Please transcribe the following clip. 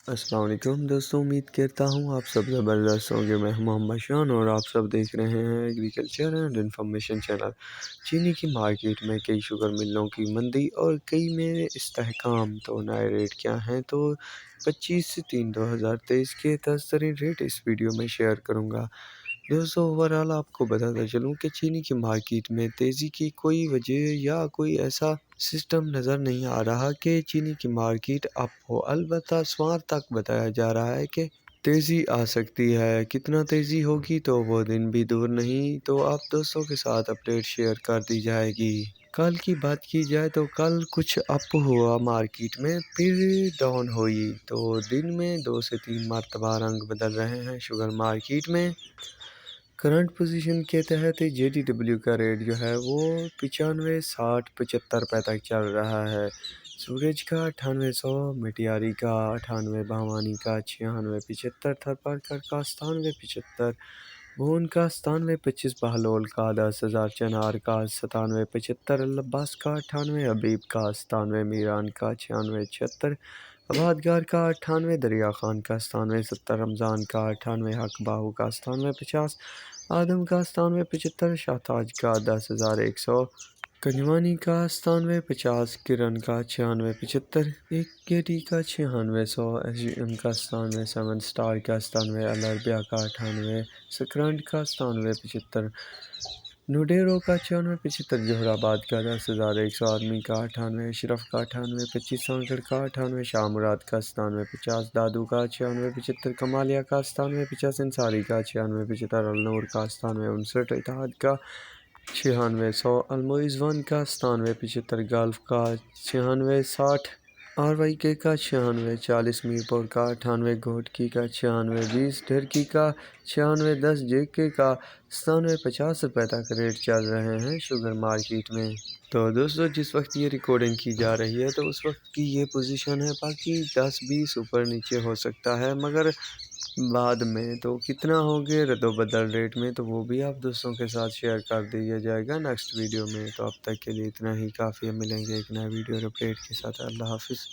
السلام علیکم دوستوں، امید کرتا ہوں آپ سب زبردست ہوں گے۔ میں محمد شان اور آپ سب دیکھ رہے ہیں ایگریکلچر اینڈ انفارمیشن چینل۔ چینی کی مارکیٹ میں کئی شوگر ملوں کی مندی اور کئی میں استحکام۔ تو نئے ریٹ کیا ہیں؟ تو 25/3/2023 کے تازہ ترین ریٹ اس ویڈیو میں شیئر کروں گا۔ دوستوں، اوورآل آپ کو بتاتا چلوں کہ چینی کی مارکیٹ میں تیزی کی کوئی وجہ یا کوئی ایسا سسٹم نظر نہیں آ رہا کہ چینی کی مارکیٹ اپ ہو۔ البتہ سوار تک بتایا جا رہا ہے کہ تیزی آ سکتی ہے۔ کتنا تیزی ہوگی تو وہ دن بھی دور نہیں، تو آپ دوستوں کے ساتھ اپڈیٹ شیئر کر دی جائے گی۔ کل کی بات کی جائے تو کل کچھ اپ ہوا مارکیٹ میں، پھر ڈاؤن ہوئی۔ تو دن میں 2 سے 3 مرتبہ رنگ بدل رہے ہیں شوگر مارکیٹ میں۔ کرنٹ پوزیشن کے تحت JDW کا ریٹ جو ہے وہ 95، 60، 75 روپے تک چل رہا ہے۔ سورج کا 9800، مٹیاری کا 98، بھوانی کا 96، 75، تھرپارکر کا 97، 75، بھون کا 97، 25، بہلول کا 10,000، چنار کا 97، 75، العباس کا 98، حبیب کا 97، میران کا 96، 76، آبادگار کا 98، دریا خان کا 97، 70، رمضان کا 98، حق باہو کا 97، 50، آدم کا 97، 75، شاہتاج کا 10,100، کنجوانی کا 97، 50، کرن کا 96، 75، ایک KT کا 9600، SGM کا 97، 7 سٹار کا 97، الربیہ کا 98، سکرانٹ کا 97، 75، نوڈیرو کا 96، 75، جوہر آباد کا 10,100، آرمی کا 98، اشرف کا 98، 25، سانکڑ کا 98، شاہ مراد کا 97، 50، دادو کا 96، 75، کمالیہ کا 97، 50، انصاری کا 96، 75، النور کا 97، 59، اتحاد کا 96، 100، المعز 1 کا 97، 75، گالف کا 96، 60، RYK کا 96، 40، میرپور کا 98، گھوٹکی کا 96، 20، ڈھرکی کا 96، 10، JK کا 97، 50 روپے تک ریٹ چل رہے ہیں شوگر مارکیٹ میں۔ تو دوستو، جس وقت یہ ریکارڈنگ کی جا رہی ہے تو اس وقت کی یہ پوزیشن ہے، باقی 10-20 اوپر نیچے ہو سکتا ہے، مگر بعد میں تو کتنا ہوگے رد و بدل ریٹ میں تو وہ بھی آپ دوستوں کے ساتھ شیئر کر دیا جائے گا نیکسٹ ویڈیو میں۔ تو اب تک کے لیے اتنا ہی کافی ہے، ملیں گے ایک نئے ویڈیو اور اپڈیٹ کے ساتھ۔ اللہ حافظ۔